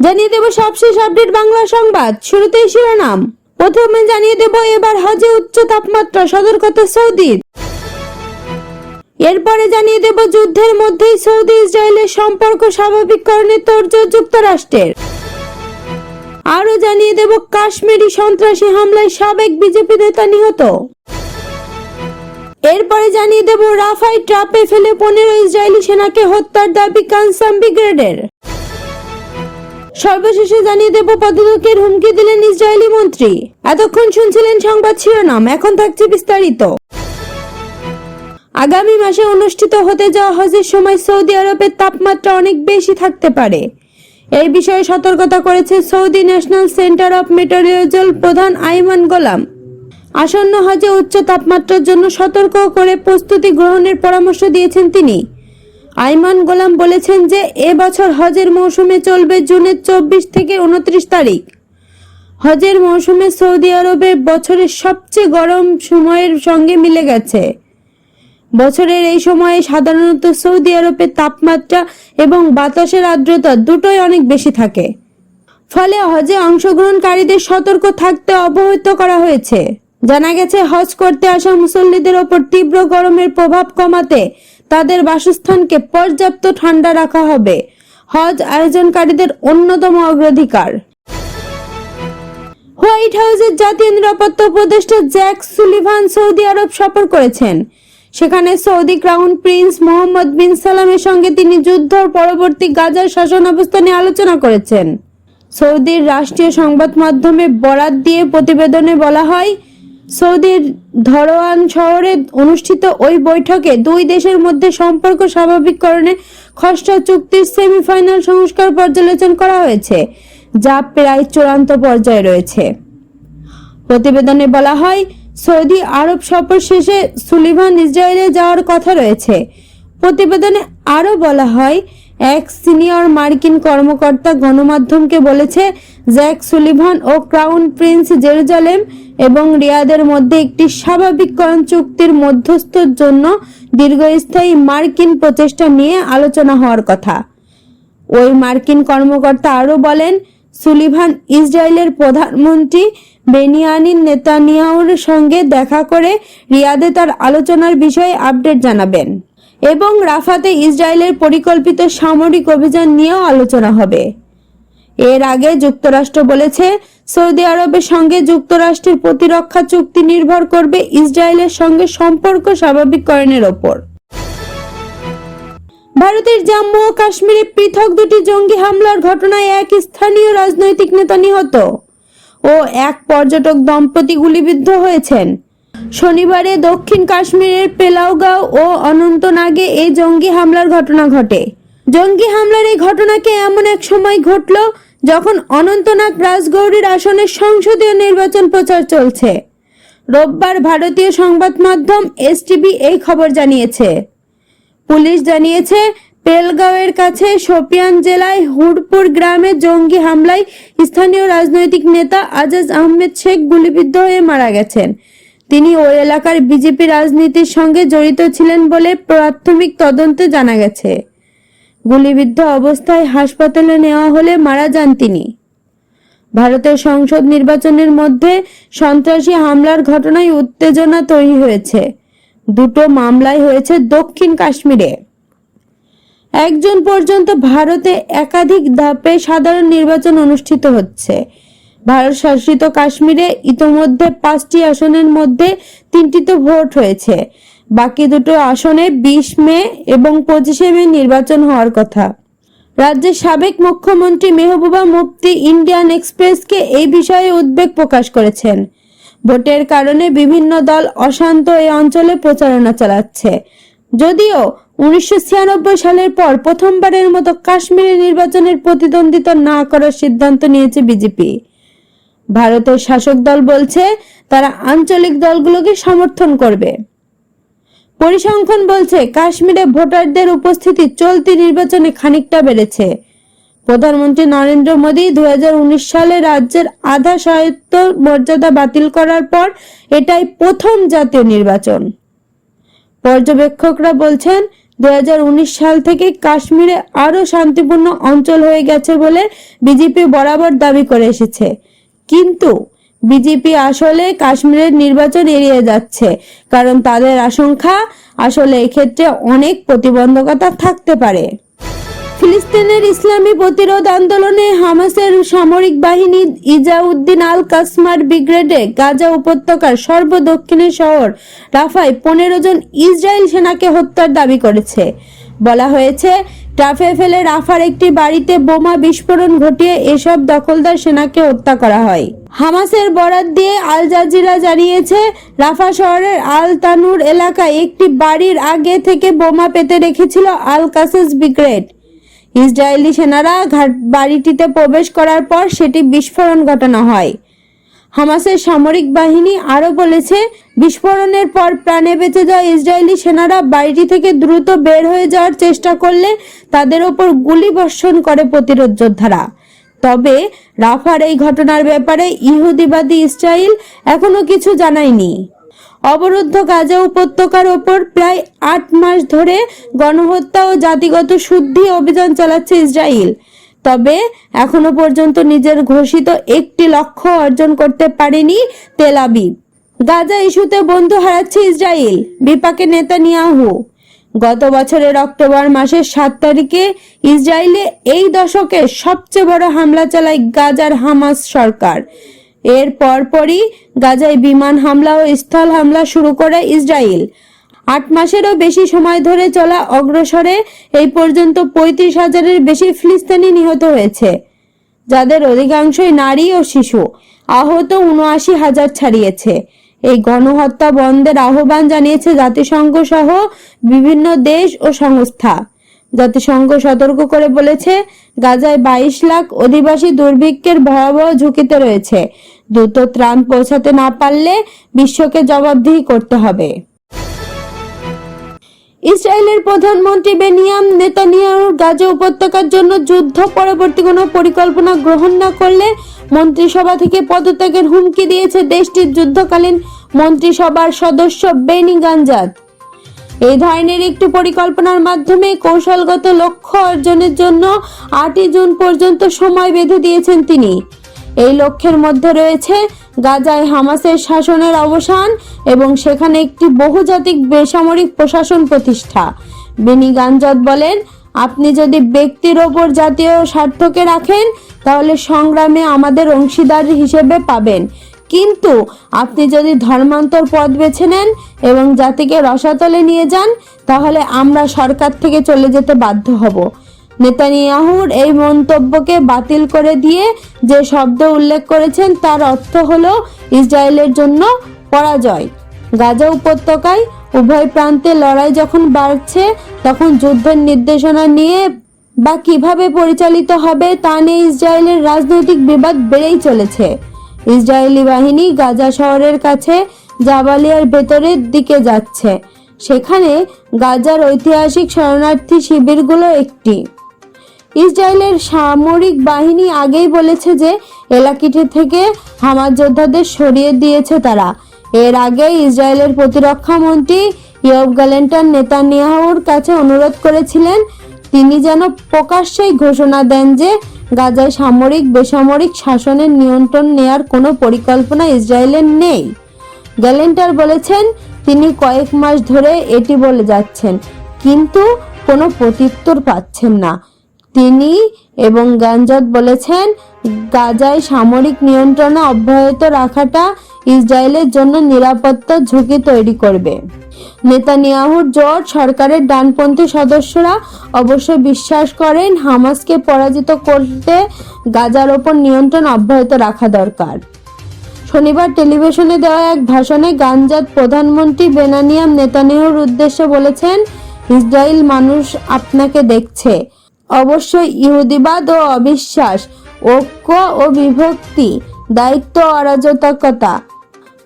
জানিয়ে দেব সবশেষ আপডেট বাংলা সংবাদ। শুরুতেই শিরোনাম। প্রথমে জানিয়ে দেব এবার হজে উচ্চ তাপমাত্রা, সতর্কতা সৌদির। এরপরে জানিয়ে দেব যুদ্ধের মধ্যেই সৌদি ইসরায়েলের সম্পর্ক স্বাভাবিককরণে তোড়জোড় যুক্তরাষ্ট্রের। আরো জানিয়ে দেব কাশ্মীরি সন্ত্রাসী হামলায় সাবেক বিজেপি নেতা নিহত। এরপরে জানিয়ে দেব রাফায় ট্রাপে ফেলে 15 ইসরায়েলি সেনাকে হত্যার দাবি কানসাম ব্রিগেডের। সর্বশেষে জানিয়ে দেব পদত্যাগের হুমকি দিলেন ইসরায়েলি মন্ত্রী। এতক্ষণ শুনছিলেন সংবাদ শিরোনাম, এখন থাকছে বিস্তারিত। আগামী মাসে অনুষ্ঠিত হতে যাওয়া হজের সময় সৌদি আরবের তাপমাত্রা অনেক বেশি থাকতে পারে। এই বিষয়ে সতর্কতা করেছে সৌদি ন্যাশনাল সেন্টার অফ মেটেরিওলজির প্রধান আইমান গোলাম। আসন্ন হজে উচ্চ তাপমাত্রার জন্য সতর্ক করে প্রস্তুতি গ্রহণের পরামর্শ দিয়েছেন তিনি। আইমান গোলাম বলেছেন যে এবছর হজের মৌসুমে চলবে জুনের 24 থেকে 29 তারিখ। হজের মৌসুমে সৌদি আরবে বছরের সবচেয়ে গরম সময়ের সঙ্গে মিলে গেছে। বছরের এই সময়ে সাধারণত সৌদি আরবের তাপমাত্রা এবং বাতাসের আর্দ্রতা দুটোই অনেক বেশি থাকে। ফলে হজে অংশগ্রহণকারীদের সতর্ক থাকতে অবহিত করা হয়েছে। জানা গেছে হজ করতে আসা মুসল্লিদের ওপর তীব্র গরমের প্রভাব কমাতে তাদের বাসস্থানকে পর্যাপ্ত ঠান্ডা রাখা হবে হজ আয়োজনকারীদের অন্যতম অগ্রাধিকার। হোয়াইট হাউসের জাতীয় নিরাপত্তা উপদেষ্টা জ্যাক সুলিভান সৌদি আরব সফর করেছেন। সেখানে সৌদি ক্রাউন প্রিন্স মোহাম্মদ বিন সালামের সঙ্গে তিনি যুদ্ধ পরবর্তী গাজার শাসন অবস্থা নিয়ে আলোচনা করেছেন। সৌদির রাষ্ট্রীয় সংবাদ মাধ্যমে বরাত দিয়ে প্রতিবেদনে বলা হয়, সৌদির ধরোয়ান শহরে অনুষ্ঠিত ওই বৈঠকে দুই দেশের মধ্যে সম্পর্ক স্বাভাবিককরণে খসড়া চুক্তির সেমিফাইনাল সংস্কার পর্যালোচনা করা হয়েছে, যা প্রায় চূড়ান্ত পর্যায়ে রয়েছে। প্রতিবেদনে বলা হয়, সৌদি আরব সফর শেষে সুলিভান ইসরায়েলে যাওয়ার কথা রয়েছে। প্রতিবেদনে আরো বলা হয়, এক সিনিয়র মার্কিন কর্মকর্তা গণমাধ্যমকে বলেছে, জ্যাক সুলিভান ও ক্রাউন প্রিন্স জেরুজালেম এবং রিয়াদের মধ্যে একটি স্বাভাবিককরণ চুক্তির মধ্যস্থতার জন্য দীর্ঘস্থায়ী মার্কিন প্রচেষ্টা নিয়ে আলোচনা হওয়ার কথা। ওই মার্কিন কর্মকর্তা আরো বলেন, সুলিভান ইসরায়েলের প্রধানমন্ত্রী বেনিয়ামিন নেতানিয়াহুর সঙ্গে দেখা করে রিয়াদে তার আলোচনার বিষয়ে আপডেট জানাবেন এবং রাফাতে ইসরায়েলের পরিকল্পিত সামরিক অভিযান নিয়েও আলোচনা হবে। এর আগে যুক্তরাষ্ট্র বলেছে, সৌদি আরবের সঙ্গে যুক্তরাষ্ট্রের প্রতিরক্ষা চুক্তি নির্ভর করবে ইসরায়েলের সঙ্গে সম্পর্ক স্বাভাবিককরণের ওপর। ভারতের জম্মু ও কাশ্মীরে পৃথক দুটি জঙ্গি হামলার ঘটনায় এক স্থানীয় রাজনৈতিক নেতা নিহত ও এক পর্যটক দম্পতি গুলিবিদ্ধ হয়েছেন। শনিবারে দক্ষিণ কাশ্মীরের পেলাউগাঁও ও অনন্তনাগে এই জঙ্গি হামলার ঘটনা ঘটে। জঙ্গি হামলার এই ঘটনাকে এমন এক সময় ঘটল যখন অনন্তনাগ রাজগৌরীর আসনের সংসদীয় নির্বাচন প্রচার চলছে। রোববার ভারতীয় সংবাদ মাধ্যম এসটিভি এই খবর জানিয়েছে। পুলিশ জানিয়েছে, পেলগাঁওয়ের কাছে শোপিয়ান জেলায় হুড়পুর গ্রামে জঙ্গি হামলায় স্থানীয় রাজনৈতিক নেতা আজাজ আহমেদ শেখ গুলিবিদ্ধ হয়ে মারা গেছেন। তিনি ওই এলাকার বিজেপি রাজনীতির সঙ্গে জড়িত ছিলেন বলে প্রাথমিক তদন্তে জানা গেছে। গুলিবিদ্ধ অবস্থায় হাসপাতালে নেওয়া হলে মারা যান তিনি। ভারতের সংসদ নির্বাচনের মধ্যে সন্ত্রাসী হামলার ঘটনায় উত্তেজনা তৈরি হয়েছে। দুটো মামলাই হয়েছে দক্ষিণ কাশ্মীরে। একজন পর্যন্ত ভারতে একাধিক ধাপে সাধারণ নির্বাচন অনুষ্ঠিত হচ্ছে। ভারত শাসিত কাশ্মীরে ইতোমধ্যে 5টি আসনের মধ্যে 3টিতে ভোট হয়েছে। বাকি দুটো আসনে 20 মে এবং 25 মে নির্বাচন হওয়ার কথা। রাজ্যের সাবেক মুখ্যমন্ত্রী মেহবুবা মুফতি ইন্ডিয়ান এক্সপ্রেসকে এই বিষয়ে উদ্বেগ প্রকাশ করেছেন। ভোটের কারণে বিভিন্ন দল অশান্ত এই অঞ্চলে প্রচারণা চালাচ্ছে। যদিও 1996 সালের পর প্রথমবারের মতো কাশ্মীরে নির্বাচনের প্রতিদ্বন্দ্বিতা না করার সিদ্ধান্ত নিয়েছে বিজেপি। ভারতের শাসক দল বলছে তারা আঞ্চলিক দলগুলোকে সমর্থন করবে। পরিসংখ্যান বলছে কাশ্মীরে ভোটারদের উপস্থিতি চলতি নির্বাচনে খানিকটা বেড়েছে। প্রধানমন্ত্রী নরেন্দ্র মোদী 2019 সালে রাজ্যের আধা স্বায়ত্ত মর্যাদা বাতিল করার পর এটাই প্রথম জাতীয় নির্বাচন। পর্যবেক্ষকরা বলছেন 2019 সাল থেকে কাশ্মীরে আরো শান্তিপূর্ণ অঞ্চল হয়ে গেছে বলে বিজেপি বরাবর দাবি করে এসেছে। কিন্তু বিজেপি আসলে কাশ্মীরের নির্বাচন এড়িয়ে যাচ্ছে, কারণ তাদের আশঙ্কা আসলে এক্ষেত্রে অনেক প্রতিবন্ধকতা থাকতে পারে। ফিলিস্তিনের ইসলামী প্রতিরোধ আন্দোলনে হামাসের সামরিক বাহিনী ইজাউদ্দিন আল কাসমার ব্রিগেডে গাজা উপত্যকার সর্বদক্ষিণের শহর রাফায় 15 জন ইসরায়েল সেনাকে হত্যার দাবি করেছে। বলা হয়েছে, ট্রাফে ফেলে রাফার একটি বাড়িতে বোমা বিস্ফোরণ ঘটিয়ে এসব দখলদার সেনাকে হত্যা করা হয়। হামাসের বরাত দিয়ে আল জাজিরা জানিয়েছে, রাফা শহরের আল তানুর এলাকায় একটি বাড়ির আগে থেকে বোমা পেতে রেখেছিল আল কাসেস ব্রিগেড। ইসরায়েলি সেনারা বাড়িটিতে প্রবেশ করার পর সেটি বিস্ফোরণ ঘটানো হয়। হামাসের সামরিক বাহিনী আরো বলেছে, বিস্ফোরণের পর প্রাণে বেঁচে যাওয়া ইসরায়েলি সেনারা বাড়িটি থেকে দ্রুত বের হয়ে যাওয়ার চেষ্টা করলে তাদের ওপর গুলি বর্ষণ করে প্রতিরোধ যোদ্ধারা। তবে রাফার এই ঘটনার ব্যাপারে ইহুদিবাদী ইসরায়েল এখনো কিছু জানায়নি। অবরুদ্ধ গাজা উপত্যকার ওপর প্রায় 8 মাস ধরে গণহত্যা ও জাতিগত শুদ্ধি অভিযান চালাচ্ছে ইসরায়েল। তবে এখনো পর্যন্ত নিজের ঘোষিত একটি লক্ষ্য অর্জন করতে পারেনি তেল আবিব। গাজা ইস্যুতে বন্ধু হারাচ্ছে ইসরায়েল, বিপাকে নেতানিয়াহু। গত বছরের অক্টোবর মাসের 7 তারিখে ইসরায়েলে এই দশকের সবচেয়ে বড় হামলা চালায় গাজার হামাস সরকার। এর পরপরই গাজায় বিমান হামলা ও স্থল হামলা শুরু করে ইসরায়েল। 8 মাসেরও বেশি সময় ধরে চলা অগ্রসরে এই পর্যন্ত 35,000-এর বেশি ফিলিস্তিনি নিহত হয়েছে, যাদের অধিকাংশই নারী ও শিশু। আহত 79,000 ছাড়িয়েছে। এই গণহত্যা বন্ধের আহ্বান জানিয়েছে জাতিসংঘ সহ বিভিন্ন দেশ ও সংস্থা। জাতিসংঘ সতর্ক করে বলেছে, গাজায় 22 লাখ অধিবাসী দুর্ভিক্ষের ভয়াবহ ঝুঁকিতে রয়েছে। দ্রুত ত্রাণ পৌঁছাতে না পারলে বিশ্বকে জবাবদিহি করতে হবে। ইসরায়েলের প্রধানমন্ত্রী বেনিয়াম নেতানিয়াহুর গাজা উপত্যকার জন্য যুদ্ধ পরবর্তী কোনো পরিকল্পনা গ্রহণ না করলে মন্ত্রিসভা থেকে পদত্যাগের হুমকি দিয়েছে দেশটির যুদ্ধকালীন মন্ত্রিসভার সদস্য বেনি গাঞ্জাত। এই ধরনের একটি পরিকল্পনার মাধ্যমে কৌশলগত লক্ষ্য অর্জনের জন্য 8 জুন পর্যন্ত সময় বেঁধে দিয়েছেন তিনি। এই লক্ষ্যের মধ্যে রয়েছে গাজায় হামাসের শাসনের অবসান এবং সেখানে একটি বহুজাতিক বেসামরিক প্রশাসন প্রতিষ্ঠা। বেনি গাঞ্জাত বলেন, আপনি যদি ব্যক্তির ওপর জাতীয় স্বার্থকে রাখেন তাহলে সংগ্রামে আমাদের অংশীদার হিসেবে পাবেন, কিন্তু আপনি যদি ধর্মান্তর পথ বেছে নেন এবং জাতিকে রসাতলে নিয়ে যান তাহলে আমরা সরকার থেকে চলে যেতে বাধ্য হব। নেতানিয়াহুর এই মন্তব্যকে বাতিল করে দিয়ে যে শব্দ উল্লেখ করেছেন তার অর্থ হলো ইসরায়েলের জন্য পরাজয়। গাজা উপত্যকায় উভয় প্রান্তে লড়াই যখন বাড়ছে তখন যুদ্ধের নির্দেশনা নিয়ে বা কিভাবে পরিচালিত হবে তা নিয়ে ইসরায়েলের রাজনৈতিক বিবাদ বেড়েই চলেছে। ইসরায়েলি বাহিনী গাজা শহরের কাছে জাবালিয়ার ভেতরের দিকে যাচ্ছে। সেখানে গাজার ঐতিহাসিক শরণার্থী শিবিরগুলো একটি। ইসরায়েলের সামরিক বাহিনী আগেই বলেছে যে এলাকাটি থেকে হামাস যোদ্ধাদের সরিয়ে দিয়েছে তারা। এর আগে ইসরায়েলের প্রতিরক্ষা মন্ত্রী ইয়োব গ্যালেন্ট নেতানিয়াহুর কাছে অনুরোধ করেছিলেন তিনি যেন প্রকাশ্যেই ঘোষণা দেন যে গাজায় সামরিক বেসামরিক শাসনের নিয়ন্ত্রণ নেয়ার কোনো পরিকল্পনা ইসরায়েলের নেই। গ্যালেন্টার বলেছেন তিনি কয়েক মাস ধরে এটি বলে যাচ্ছেন, কিন্তু কোনো প্রত্যুত্তর পাচ্ছেন না। তিনি এবং গাঞ্জাত বলেছেন গাজায় সামরিক নিয়ন্ত্রণ অব্যাহত রাখাটা ইসরায়েলের জন্য নিরাপত্তা ঝুঁকি তৈরি করবে। নেতানিয়াহুর জোট সরকারের ডানপন্থী সদস্যরা অবশ্য বিশ্বাস করেন হামাসকে পরাজিত করতে গাজার ওপর নিয়ন্ত্রণ অব্যাহত রাখা দরকার। শনিবার টেলিভিশনে দেওয়া এক ভাষণে গাঞ্জাত প্রধানমন্ত্রী বেনিয়াম নেতানিয়াহুর উদ্দেশ্যে বলেছেন, ইসরায়েল মানুষ আপনাকে দেখছে। অবশ্যই ইহুদিবাদ ও অবিশ্বাস, ঐক্য ও বিভক্তি, দায়িত্ব ও অরাজকতা,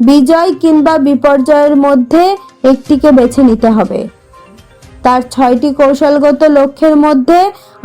বিজয় কিংবা বিপর্যয়ের মধ্যে একটিকে বেছে নিতে হবে। তার 6টি কৌশলগত লক্ষ্যের মধ্যে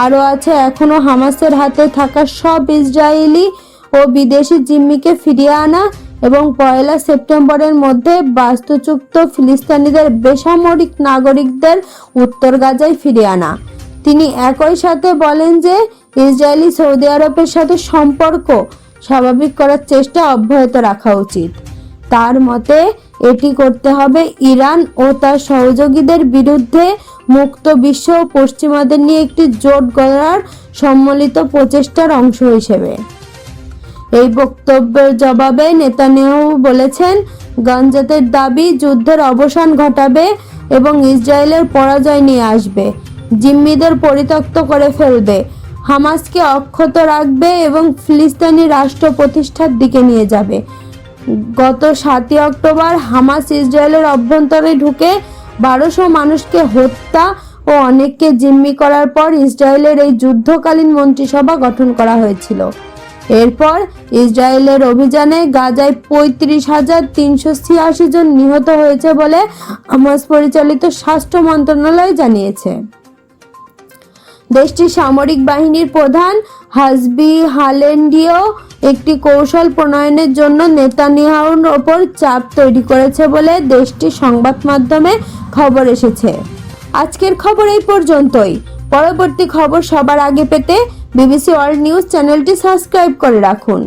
আরও আছে এখনো হামাসের হাতে থাকা সব ইসরায়েলি ও বিদেশি জিম্মিকে ফিরিয়ে আনা এবং 1 সেপ্টেম্বরের মধ্যে বাস্তুচ্যুত ফিলিস্তিনিদের বেসামরিক নাগরিকদের উত্তর গাজায় ফিরিয়ে আনা। তিনি একই সাথে বলেন যে ইসরায়েলি সৌদি আরবের সাথে সম্পর্ক স্বাভাবিক করার চেষ্টা অব্যাহত রাখা উচিত। তার মতে এটি করতে হবে ইরান ও তার সহযোগীদের বিরুদ্ধে মুক্ত বিশ্ব ও পশ্চিমাদের নিয়ে একটি জোট গড়ার সম্মিলিত প্রচেষ্টার অংশ হিসেবে। এই বক্তব্যের জবাবে নেতানিয়াহু বলেছেন, গঞ্জাতের দাবি যুদ্ধের অবসান ঘটাবে এবং ইসরায়েলের পরাজয় নিয়ে আসবে, জিম্মিদের পরিত্যক্ত করে ফেলবে, হামাসকে অক্ষত রাখবে এবং ফিলিস্তিনি রাষ্ট্র প্রতিষ্ঠার দিকে নিয়ে যাবে। গত 7 অক্টোবর হামাস ইসরায়েলের অভ্যন্তরে ঢুকে 1200 মানুষকে হত্যা ও অনেককে জিম্মি করার পর ইসরায়েলের এই যুদ্ধকালীন মন্ত্রিসভা গঠন করা হয়েছিল। এরপর ইসরায়েলের অভিযানে গাজায় 35,386 জন নিহত হয়েছে বলে হামাস পরিচালিত স্বাস্থ্য মন্ত্রণালয় জানিয়েছে। দেশটির সামরিক বাহিনীর প্রধান হাসবি হালেন্ডিও একটি কৌশল প্রণয়নের জন্য নেতানিয়াহুর ওপর চাপ তৈরি করেছে বলে দেশটির সংবাদ মাধ্যমে খবর এসেছে। আজকের খবর এই পর্যন্তই। পরবর্তী খবর সবার আগে পেতে বিবিসি ওয়ার্ল্ড নিউজ চ্যানেলটি সাবস্ক্রাইব করে রাখুন।